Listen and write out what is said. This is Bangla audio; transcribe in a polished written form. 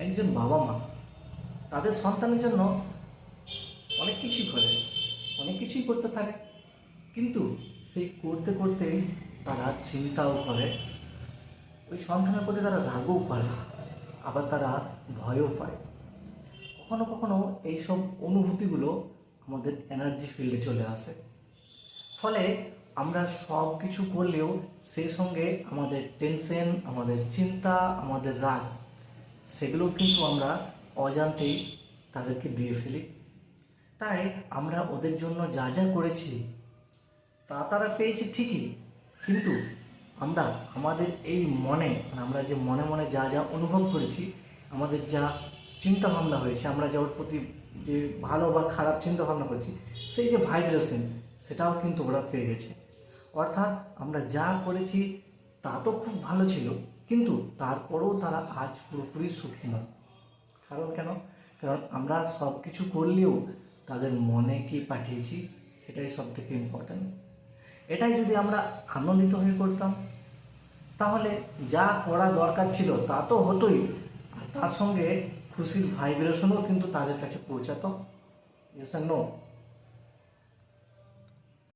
একজন বাবা মা তাদের সন্তানের জন্য অনেক কিছুই করে, অনেক কিছুই করতে থাকে, কিন্তু সেই করতে করতেই তারা চিন্তাও করে, ওই সন্তানের প্রতি তারা রাগও করে, আবার তারা ভয়ও পায়। কখনো কখনো এইসব অনুভূতিগুলো আমাদের এনার্জি ফিল্ডে চলে আসে। ফলে আমরা সব কিছু করলেও সেই সঙ্গে আমাদের টেনশন, আমাদের চিন্তা, আমাদের রাগ, সেগুলো কিন্তু আমরা অজান্তেই তাদেরকে দিয়ে ফেলি। তাই আমরা ওদের জন্য যা যা করেছি তা তারা পেয়েছে ঠিকই, কিন্তু আমরা আমাদের এই মনে, আমরা যে মনে মনে যা যা অনুভব করেছি, আমাদের যা চিন্তা ভাবনা হয়েছে, আমরা যা ওর প্রতি যে ভালো বা খারাপ চিন্তা ভাবনা করেছি, সেই যে ভাইব্রেশন, সেটাও কিন্তু ওরা পেয়ে গেছে। অর্থাৎ আমরা যা করেছি তা তো খুব ভালো ছিল, কিন্তু তারপরেও তারা আজ পুরোপুরি সুখী নয়। কারণ কেন? কারণ আমরা সব কিছু করলেও তাদের মনে কি পাঠিয়েছি, সেটাই সব থেকে ইম্পর্ট্যান্ট। এটাই যদি আমরা আনন্দিত হয়ে করতাম, তাহলে যা করা দরকার ছিল তা তো হতোই, আর তার সঙ্গে খুশির ভাইব্রেশনও কিন্তু তাদের কাছে পৌঁছাতো। ইয়েস আর নো?